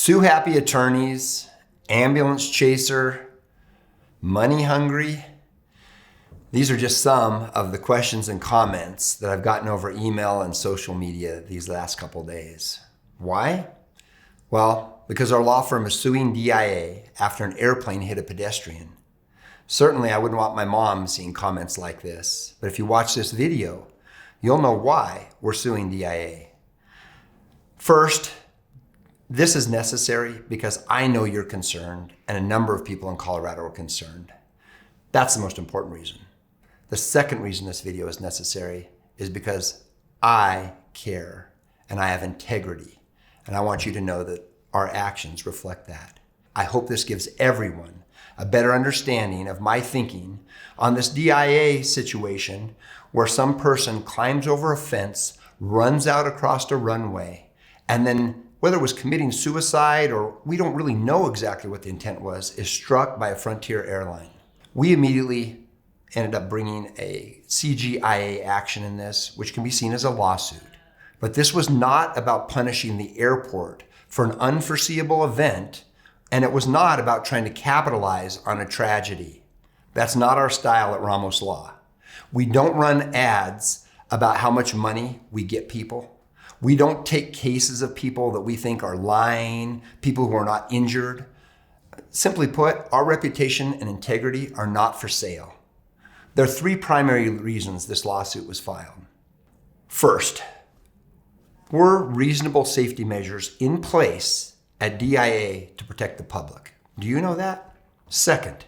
Sue-happy attorneys, ambulance chaser, money hungry. These are just some of the questions and comments that I've gotten over email and social media these last couple days. Why? Well, because our law firm is suing DIA after an airplane hit a pedestrian. Certainly, I wouldn't want my mom seeing comments like this, but if you watch this video, you'll know why we're suing DIA. First, this is necessary because I know you're concerned and a number of people in Colorado are concerned. That's the most important reason. The second reason this video is necessary is because I care and I have integrity, and I want you to know that our actions reflect that. I hope this gives everyone a better understanding of my thinking on this DIA situation where some person climbs over a fence, runs out across a runway, and then whether it was committing suicide or we don't really know exactly what the intent was, is struck by a Frontier airline. We immediately ended up bringing a CGIA action in this, which can be seen as a lawsuit. But this was not about punishing the airport for an unforeseeable event, and it was not about trying to capitalize on a tragedy. That's not our style at Ramos Law. We don't run ads about how much money we get people. We don't take cases of people that we think are lying, people who are not injured. Simply put, our reputation and integrity are not for sale. There are three primary reasons this lawsuit was filed. First, were reasonable safety measures in place at DIA to protect the public? Do you know that? Second,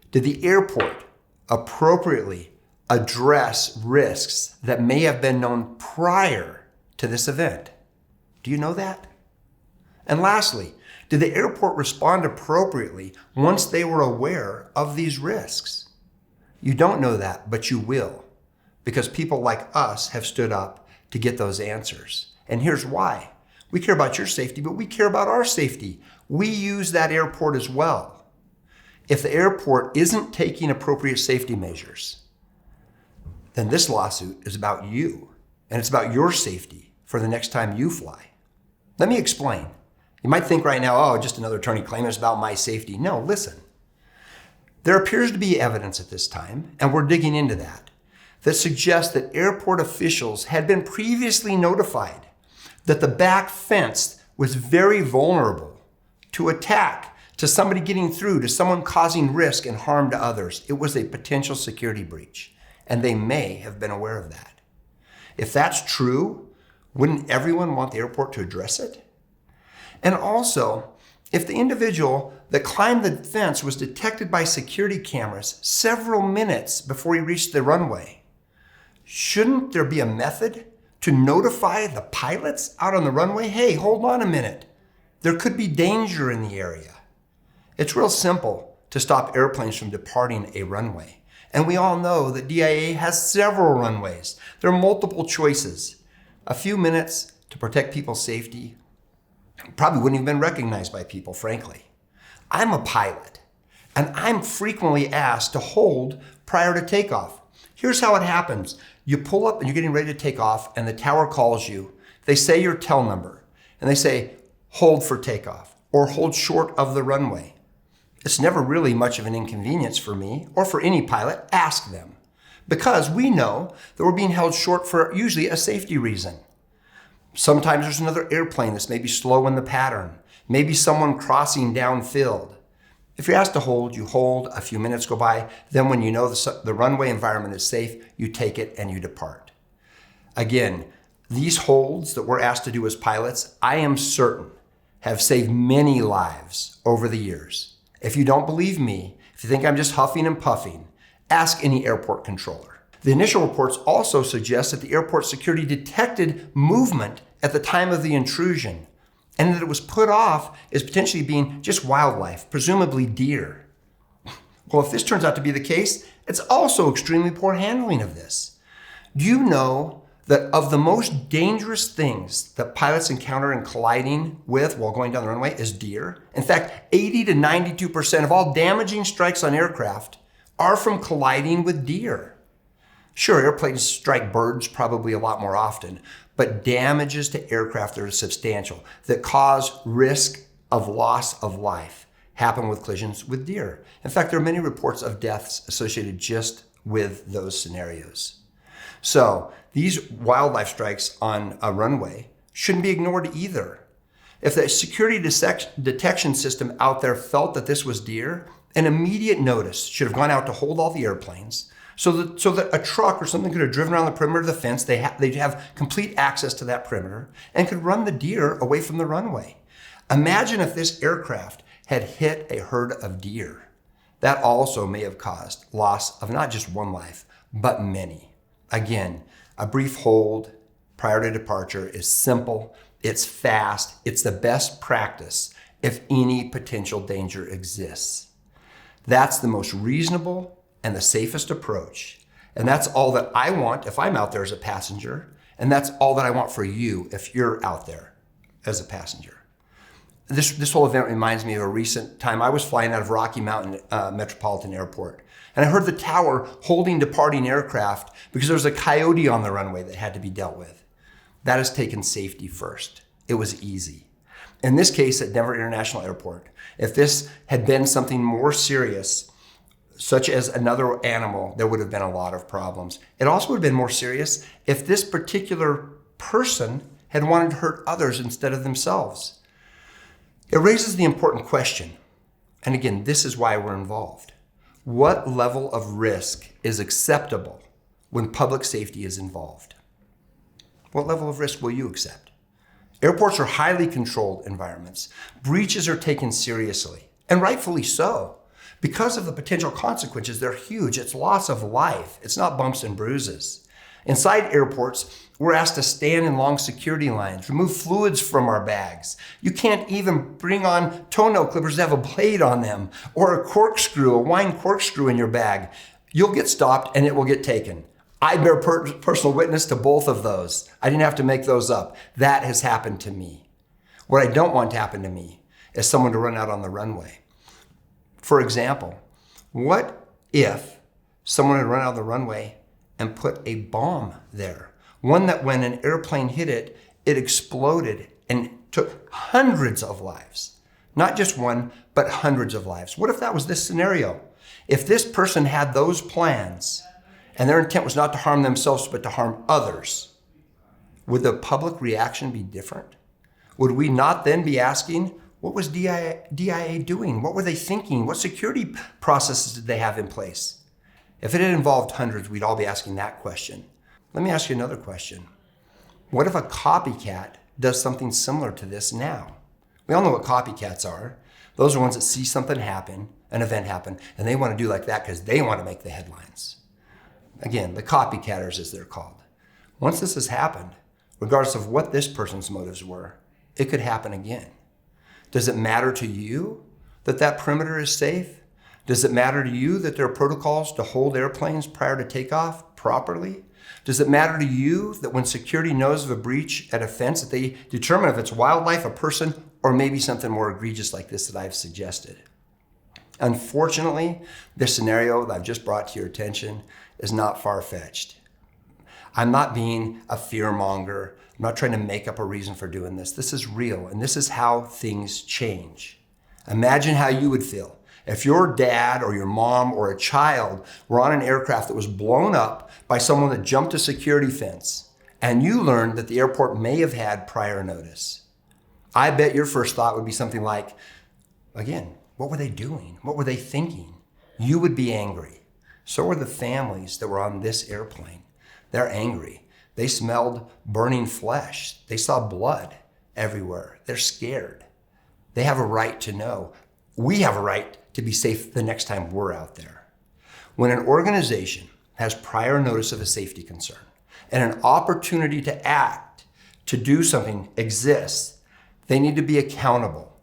did the airport appropriately address risks that may have been known prior to this event? Do you know that? And lastly, did the airport respond appropriately once they were aware of these risks? You don't know that, but you will, because people like us have stood up to get those answers. And here's why. We care about your safety, but we care about our safety. We use that airport as well. If the airport isn't taking appropriate safety measures, then this lawsuit is about you, and it's about your safety for the next time you fly. Let me explain. You might think right now, oh, just another attorney claiming it's about my safety. No, listen. There appears to be evidence at this time, and we're digging into that suggests that airport officials had been previously notified that the back fence was very vulnerable to attack, to somebody getting through, to someone causing risk and harm to others. It was a potential security breach, and they may have been aware of that. If that's true, wouldn't everyone want the airport to address it? And also, if the individual that climbed the fence was detected by security cameras several minutes before he reached the runway, shouldn't there be a method to notify the pilots out on the runway? Hey, hold on a minute. There could be danger in the area. It's real simple to stop airplanes from departing a runway. And we all know that DIA has several runways. There are multiple choices. A few minutes to protect people's safety probably wouldn't have been recognized by people, frankly. I'm a pilot, and I'm frequently asked to hold prior to takeoff. Here's how it happens. You pull up and you're getting ready to take off, and the tower calls you. They say your tel number, and they say, hold for takeoff, or hold short of the runway. It's never really much of an inconvenience for me or for any pilot. Ask them, because we know that we're being held short for usually a safety reason. Sometimes there's another airplane that's maybe slow in the pattern, maybe someone crossing downfield. If you're asked to hold, you hold, a few minutes go by, then when you know the runway environment is safe, you take it and you depart. Again, these holds that we're asked to do as pilots, I am certain have saved many lives over the years. If you don't believe me, if you think I'm just huffing and puffing, ask any airport controller. The initial reports also suggest that the airport security detected movement at the time of the intrusion, and that it was put off as potentially being just wildlife, presumably deer. Well, if this turns out to be the case, it's also extremely poor handling of this. Do you know that of the most dangerous things that pilots encounter in colliding with while going down the runway is deer? In fact, 80 to 92% of all damaging strikes on aircraft are from colliding with deer. Sure, airplanes strike birds probably a lot more often, but damages to aircraft are substantial that cause risk of loss of life happen with collisions with deer. In fact, there are many reports of deaths associated just with those scenarios. So these wildlife strikes on a runway shouldn't be ignored either. If the security detection system out there felt that this was deer, an immediate notice should have gone out to hold all the airplanes so that a truck or something could have driven around the perimeter of the fence. They'd have complete access to that perimeter and could run the deer away from the runway. Imagine if this aircraft had hit a herd of deer. That also may have caused loss of not just one life, but many. Again, a brief hold prior to departure is simple, it's fast, it's the best practice if any potential danger exists. That's the most reasonable and the safest approach. And that's all that I want if I'm out there as a passenger. And that's all that I want for you if you're out there as a passenger. This whole event reminds me of a recent time I was flying out of Rocky Mountain Metropolitan Airport. And I heard the tower holding departing aircraft because there was a coyote on the runway that had to be dealt with. That has taken safety first. It was easy. In this case at Denver International Airport, if this had been something more serious, such as another animal, there would have been a lot of problems. It also would have been more serious if this particular person had wanted to hurt others instead of themselves. It raises the important question, and again, this is why we're involved. What level of risk is acceptable when public safety is involved? What level of risk will you accept? Airports are highly controlled environments. Breaches are taken seriously, and rightfully so. Because of the potential consequences, they're huge. It's loss of life. It's not bumps and bruises. Inside airports, we're asked to stand in long security lines, remove fluids from our bags. You can't even bring on toenail clippers that have a blade on them, or a corkscrew, a wine corkscrew in your bag. You'll get stopped and it will get taken. I bear personal witness to both of those. I didn't have to make those up. That has happened to me. What I don't want to happen to me is someone to run out on the runway. For example, what if someone had run out of the runway and put a bomb there? One that when an airplane hit it, it exploded and took hundreds of lives. Not just one, but hundreds of lives. What if that was this scenario? If this person had those plans and their intent was not to harm themselves, but to harm others, would the public reaction be different? Would we not then be asking, what was DIA doing? What were they thinking? What security processes did they have in place? If it had involved hundreds, we'd all be asking that question. Let me ask you another question. What if a copycat does something similar to this now? We all know what copycats are. Those are ones that see something happen, an event happen, and they want to do like that because they want to make the headlines. Again, the copycatters as they're called. Once this has happened, regardless of what this person's motives were, it could happen again. Does it matter to you that that perimeter is safe? Does it matter to you that there are protocols to hold airplanes prior to takeoff properly? Does it matter to you that when security knows of a breach at a fence that they determine if it's wildlife, a person, or maybe something more egregious like this that I've suggested? Unfortunately, this scenario that I've just brought to your attention is not far-fetched. I'm not being a fear-monger. I'm not trying to make up a reason for doing this. This is real, and this is how things change. Imagine how you would feel if your dad or your mom or a child were on an aircraft that was blown up by someone that jumped a security fence, and you learned that the airport may have had prior notice. I bet your first thought would be something like, again, what were they doing? What were they thinking? You would be angry. So were the families that were on this airplane. They're angry. They smelled burning flesh. They saw blood everywhere. They're scared. They have a right to know. We have a right to be safe the next time we're out there. When an organization has prior notice of a safety concern and an opportunity to act, to do something exists, they need to be accountable.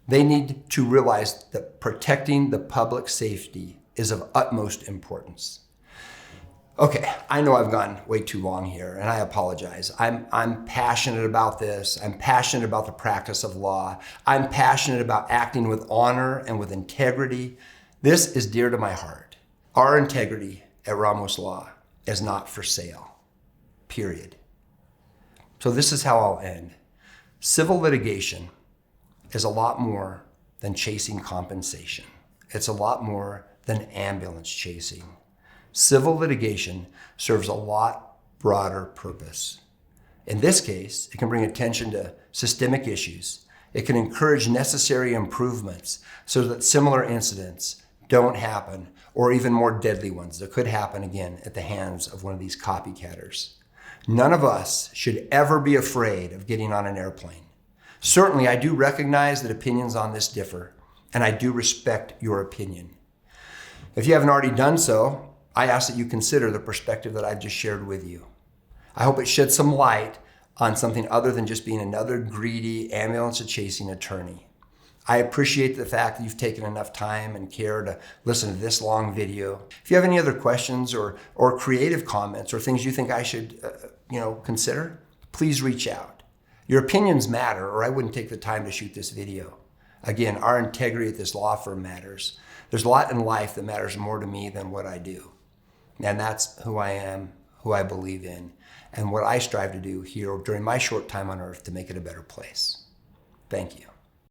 They need to realize that protecting the public safety is of utmost importance. Okay, I know I've gone way too long here, and I apologize. I'm passionate about this. I'm passionate about the practice of law. I'm passionate about acting with honor and with integrity. This is dear to my heart. Our integrity at Ramos Law is not for sale, period. So this is how I'll end. Civil litigation is a lot more than chasing compensation. It's a lot more than ambulance chasing. Civil litigation serves a lot broader purpose. In this case, it can bring attention to systemic issues. It can encourage necessary improvements so that similar incidents don't happen, or even more deadly ones that could happen again at the hands of one of these copycatters. None of us should ever be afraid of getting on an airplane. Certainly, I do recognize that opinions on this differ, and I do respect your opinion. If you haven't already done so, I ask that you consider the perspective that I've just shared with you. I hope it sheds some light on something other than just being another greedy ambulance-chasing attorney. I appreciate the fact that you've taken enough time and care to listen to this long video. If you have any other questions or creative comments or things you think I should consider, please reach out. Your opinions matter, or I wouldn't take the time to shoot this video. Again, our integrity at this law firm matters. There's a lot in life that matters more to me than what I do. And that's who I am, who I believe in, and what I strive to do here during my short time on earth to make it a better place. Thank you.